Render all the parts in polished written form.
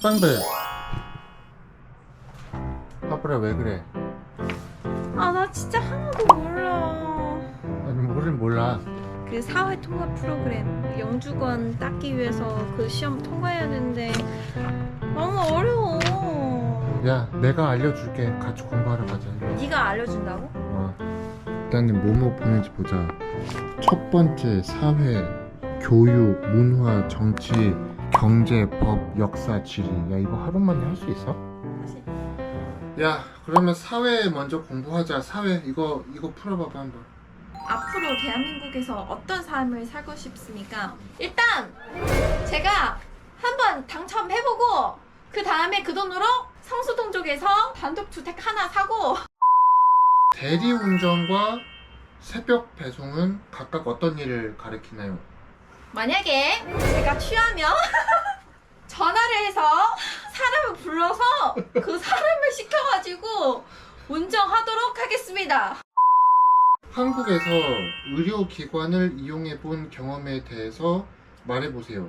빵배. 하브라 왜 그래? 아, 나 진짜 하나도 몰라. 아니 뭐를 몰라. 그 사회 통과 프로그램 영주권 따기 위해서 그 시험 통과해야 되는데 너무 어려워. 야 내가 알려줄게. 같이 공부하러 가자. 네가 알려준다고? 일단은 뭐뭐 보는지 보자. 첫 번째 사회, 교육, 문화, 정치, 경제, 법, 역사, 지리. 야 이거 하루 만에 할 수 있어? 사실. 야 그러면 사회 먼저 공부하자. 사회 이거 풀어봐봐 한번. 앞으로 대한민국에서 어떤 삶을 살고 싶습니까? 일단 제가 한번 당첨해보고 그 다음에 그 돈으로 성수동 쪽에서 단독주택 하나 사고. 대리운전과 새벽 배송은 각각 어떤 일을 가리키나요? 만약에 제가 취하면 전화를 해서 사람을 불러서 그 사람을 시켜가지고 운전하도록 하겠습니다. 한국에서 의료기관을 이용해 본 경험에 대해서 말해보세요.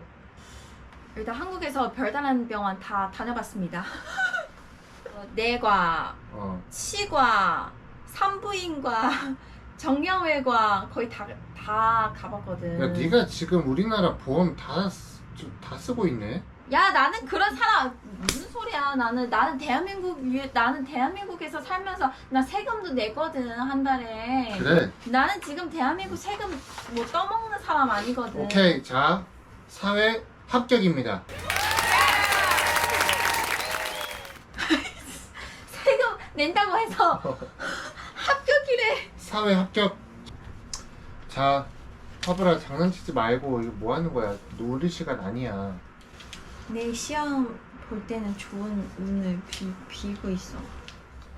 일단 한국에서 별다른 병원 다 다녀봤습니다. 내과, 치과, 산부인과, 정형외과 거의 다 가봤거든. 야 네가 지금 우리나라 보험 다 쓰고 있네? 야, 나는 그런 사람 무슨 소리야? 나는 대한민국에서 살면서 나 세금도 내거든 한 달에. 그래. 나는 지금 대한민국 세금 뭐 떠먹는 사람 아니거든. 오케이. 자 사회 합격입니다. 세금 낸다고 해서 합격이래. 사회 합격. 자 하브라 장난치지 말고 이거 뭐 하는 거야? 놀이 시간 아니야. 내 시험 볼 때는 좋은 운을 빌고 있어.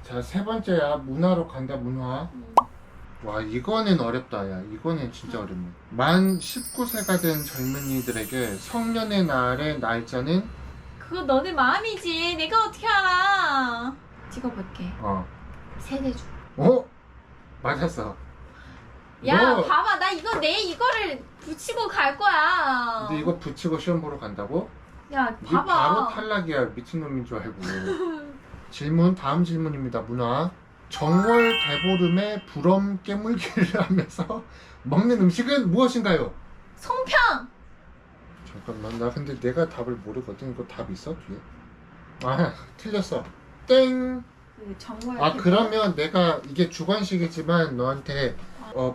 자 세 번째야. 문화로 간다. 문화. 와 이거는 어렵다. 야 이거는 진짜 어렵네. 만 19세가 된 젊은이들에게 성년의 날의 날짜는 그거 너네 마음이지. 내가 어떻게 알아? 찍어볼게. 세대주. 맞았어. 야, 너 봐봐. 나 이거를 붙이고 갈 거야. 근데 이거 붙이고 시험 보러 간다고? 야, 니 봐봐. 바로 탈락이야. 미친놈인 줄 알고. 다음 질문입니다. 문화. 정월 대보름에 부럼 깨물기를 하면서 먹는 음식은 무엇인가요? 송편. 잠깐만 나 근데 내가 답을 모르거든. 이거 답 있어 뒤에? 틀렸어. 땡. 그 정월. 그러면 내가 이게 주관식이지만 너한테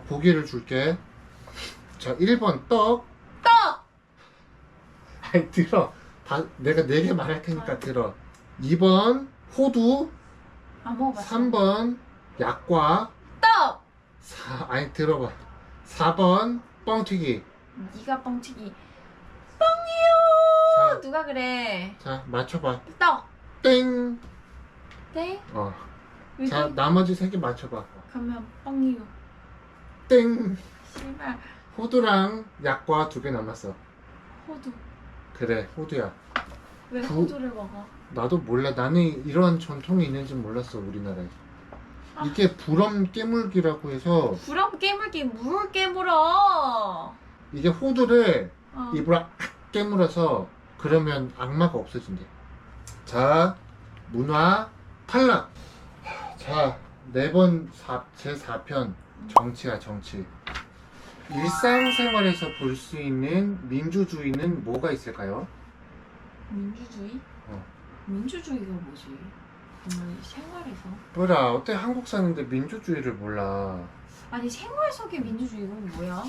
보기를 줄게. 자 1번 떡. 아이 들어. 내가 4개 말할 테니까 들어. 2번 호두. 안 먹어봤어. 3번 약과. 떡. 들어봐. 4번 뻥튀기. 네가 뻥튀기. 뻥이요. 자, 누가 그래? 자 맞춰봐. 떡. 땡. 네? 자 왜지? 나머지 3개 맞춰봐. 그러면 뻥이요. 땡. 씨발. 호두랑 약과 2개 남았어. 호두. 그래 호두야. 왜 호두를 먹어? 나도 몰라. 나는 이런 전통이 있는지 몰랐어 우리나라에. 이게 부럼 깨물기라고 해서 부럼 깨물기 물 깨물어. 이게 호두를 입으로 악 깨물어서 그러면 악마가 없어진대. 자 문화 탈락. 자 4번 제 4편 정치야 정치. 일상생활에서 볼 수 있는 민주주의는 뭐가 있을까요? 민주주의? 민주주의가 뭐지? 생활에서? 뭐라 어때 한국 사는데 민주주의를 몰라. 아니 생활 속의 민주주의가 뭐야?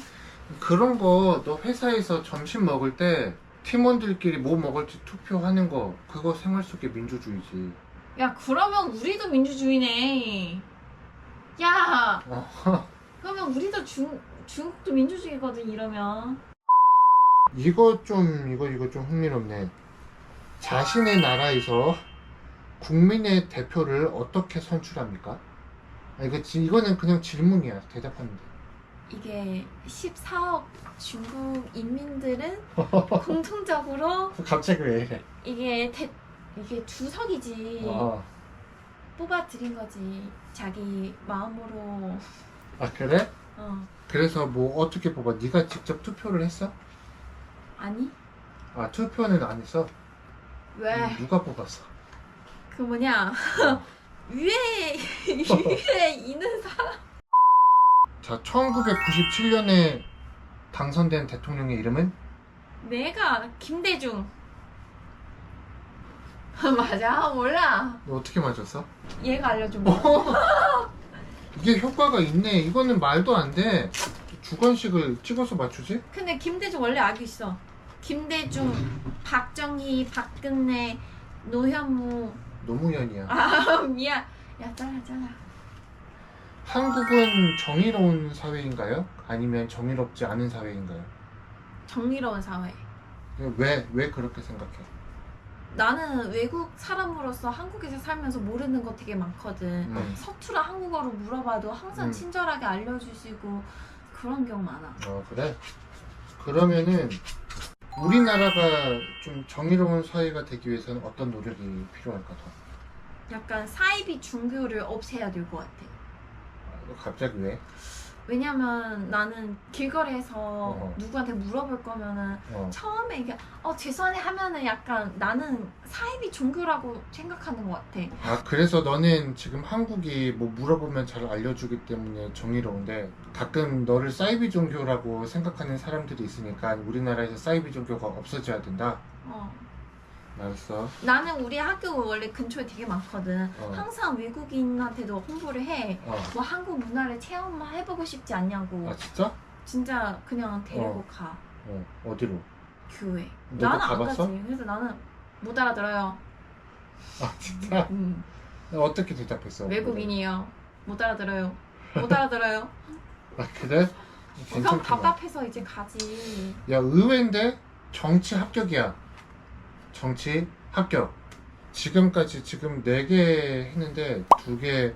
그런 거 너 회사에서 점심 먹을 때 팀원들끼리 뭐 먹을지 투표하는 거 그거 생활 속의 민주주의지. 야 그러면 우리도 민주주의네. 야 그러면 우리도 중국도 민주주의거든 이러면. 이거 좀 흥미롭네. 자신의 나라에서 국민의 대표를 어떻게 선출합니까? 이거는 그냥 질문이야. 대답하면 돼. 이게 14억 중국 인민들은 공통적으로 갑자기 왜 이래? 이게 주석이지. 뽑아들인 거지. 자기 마음으로. 그래? 그래서 뭐 어떻게 뽑아? 네가 직접 투표를 했어? 아니? 투표는 안 했어? 왜? 누가 뽑았어? 그 뭐냐 위에 있는 사람. 자, 1997년에 당선된 대통령의 이름은? 내가 김대중. 맞아? 몰라. 너 어떻게 맞았어? 얘가 알려준 거. 이게 효과가 있네. 이거는 말도 안 돼. 주관식을 찍어서 맞추지? 근데 김대중 원래 알고 있어. 김대중, 박정희, 박근혜, 노현무. 노무현이야. 아 미안. 야 잘라. 한국은 정의로운 사회인가요? 아니면 정의롭지 않은 사회인가요? 정의로운 사회. 왜 그렇게 생각해? 나는 외국 사람으로서 한국에서 살면서 모르는 거 되게 많거든. 서투른 한국어로 물어봐도 항상 친절하게 알려주시고 그런 경우 많아. 그래? 그러면은 우리나라가 좀 정의로운 사회가 되기 위해서는 어떤 노력이 필요할까 더? 약간 사이비 종교를 없애야 될 것 같아. 갑자기 왜? 왜냐면 나는 길거리에서 누구한테 물어볼 거면은 처음에 이게 죄송해 하면은 약간 나는 사이비 종교라고 생각하는 것 같아. 아, 그래서 너는 지금 한국이 뭐 물어보면 잘 알려주기 때문에 정의로운데 가끔 너를 사이비 종교라고 생각하는 사람들이 있으니까 우리나라에서 사이비 종교가 없어져야 된다? 알았어. 나는 우리 학교 원래 근처에 되게 많거든. 항상 외국인한테도 홍보를 해. 뭐 한국 문화를 체험만 해보고 싶지 않냐고. 아, 진짜? 진짜 그냥 데리고 가. 어디로? 교회. 너도 나는 안 가봤어? 가지. 그래서 나는 못 알아들어요. 아, 진짜? 어떻게 대답했어? 외국인이요. 못 알아들어요. 못 알아들어요. 아, 그래? 그럼 괜찮구만. 답답해서 이제 가지. 야, 의외인데? 정치 합격이야. 정치 합격. 지금까지 지금 4개 했는데 2개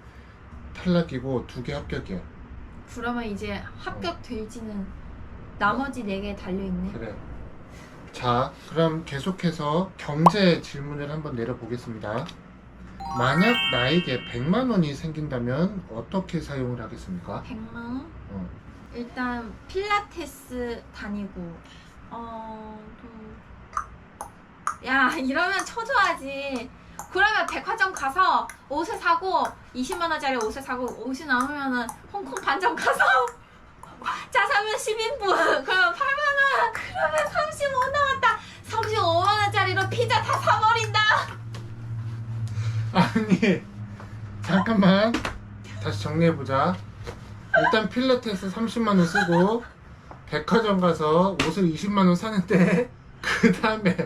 탈락이고 2개 합격이야. 그러면 이제 합격 될지는 나머지 4개 달려있네. 그래. 자, 그럼 계속해서 경제 질문을 한번 내려보겠습니다. 만약 나에게 100만 원이 생긴다면 어떻게 사용을 하겠습니까? 100만 원? 어. 일단 필라테스 다니고 야 이러면 쳐줘야지. 그러면 백화점 가서 옷을 사고 20만 원짜리 옷을 사고 옷이 남으면은 홍콩 반점 가서 자 사면 10인분 그러면 8만 원. 그러면 35 나왔다. 35만 원짜리로 피자 다 사버린다. 아니, 잠깐만. 다시 정리해보자. 일단 필라테스 30만 원 쓰고 백화점 가서 옷을 20만 원 사는데 그 다음에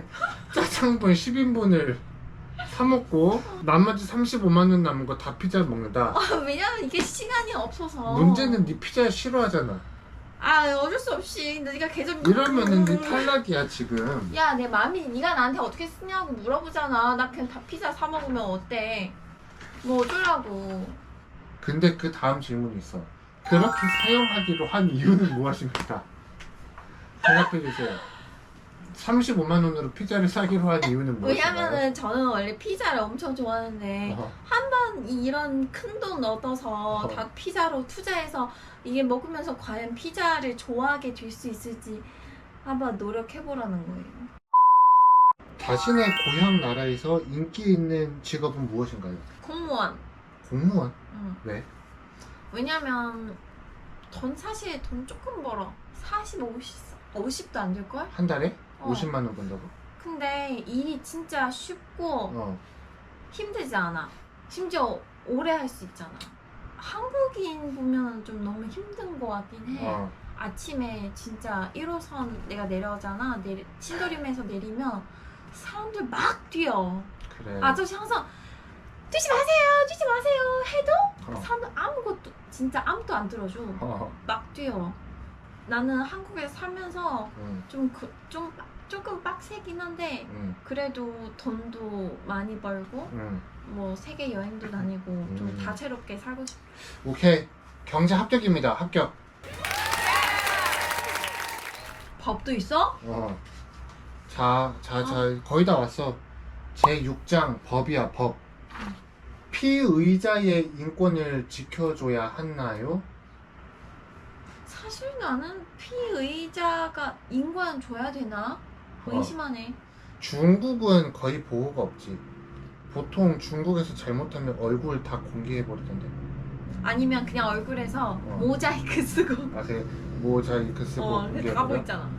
짜장면 10인분을 사 먹고 나머지 35만 원 남은 거 다 피자 먹는다. 왜냐면 이게 시간이 없어서. 문제는 네 피자 싫어하잖아. 아 어쩔 수 없이 네가 계속 이러면은 네 탈락이야 지금. 야 내 마음이 네가 나한테 어떻게 쓰냐고 물어보잖아. 나 그냥 다 피자 사 먹으면 어때? 뭐 어쩌라고. 근데 그 다음 질문이 있어. 그렇게 사용하기로 한 이유는 무엇입니까? 대답해주세요. 35만 원으로 피자를 사기로 한 이유는 무엇인가요? 왜냐면은 저는 원래 피자를 엄청 좋아하는데 한 번 이런 큰 돈 얻어서 다 피자로 투자해서 이게 먹으면서 과연 피자를 좋아하게 될 수 있을지 한번 노력해보라는 거예요. 자신의 고향 나라에서 인기 있는 직업은 무엇인가요? 공무원. 공무원? 응. 왜? 왜냐면 사실 돈 조금 벌어. 40, 50도 안 될걸? 한 달에? 어. 50만 원 번다고? 근데 일이 진짜 쉽고 힘들지 않아. 심지어 오래 할 수 있잖아. 한국인 보면 좀 너무 힘든 거 같긴 해. 아침에 진짜 1호선 내가 내려오잖아. 신도림에서 내리면 사람들 막 뛰어. 그래. 아저씨 항상 뛰지 마세요 해도 사람들 아무것도 진짜 아무도 안 들어줘. 막 뛰어. 나는 한국에서 살면서 조금 빡세긴 한데 그래도 돈도 많이 벌고 뭐 세계 여행도 다니고 좀 다채롭게 살고 싶어. 오케이, 경제 합격입니다. 합격. 법도 있어? 자, 거의 다 왔어. 제6장 법이야, 법. 피의자의 인권을 지켜줘야 하나요? 사실 나는 피의자가 인권 줘야 되나? 의심하네. 중국은 거의 보호가 없지. 보통 중국에서 잘못하면 얼굴 다 공개해버리던데. 아니면 그냥 얼굴에서 어. 모자이크 쓰고 아, 그 모자이크 쓰고 다 공개해버려? 보이잖아.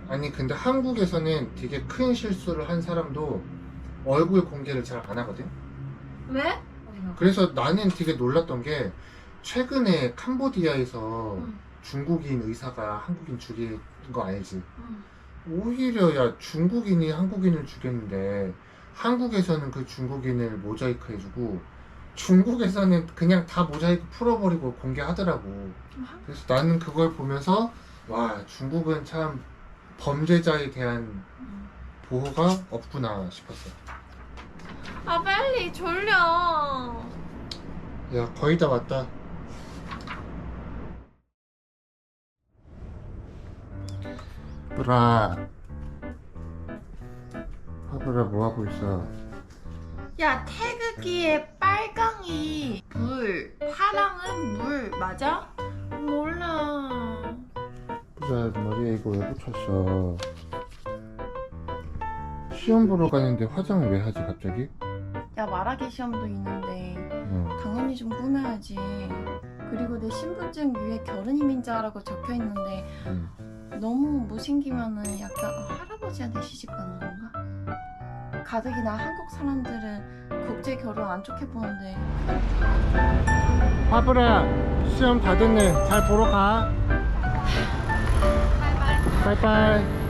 아니 근데 한국에서는 되게 큰 실수를 한 사람도 얼굴 공개를 잘 안 하거든. 왜? 그래서 나는 되게 놀랐던 게 최근에 캄보디아에서 응. 중국인 의사가 한국인 죽인 거 알지? 응. 오히려 야 중국인이 한국인을 죽였는데 한국에서는 그 중국인을 모자이크 해주고 중국에서는 그냥 다 모자이크 풀어버리고 공개하더라고. 그래서 나는 그걸 보면서 와 중국은 참 범죄자에 대한 보호가 없구나 싶었어. 아 빨리 졸려. 야 거의 다 왔다. 브라 하브라 뭐하고 있어? 야 태극기에 빨강이 불, 파랑은 물 맞아? 몰라. 브라 머리에 이거 왜 붙였어? 시험 보러 가는데 화장을 왜 하지 갑자기? 야 말하기 시험도 있는데 당연히 좀 꾸며야지. 그리고 내 신분증 위에 결혼이민자라고 적혀 있는데 응. 너무 못생기면은 약간 할아버지한테 시집 가는 건가? 가뜩이나 한국 사람들은 국제 결혼 안 좋게 보는데. 하브라 시험 다 됐네. 잘 보러 가. 바이바이. 빠이빠이.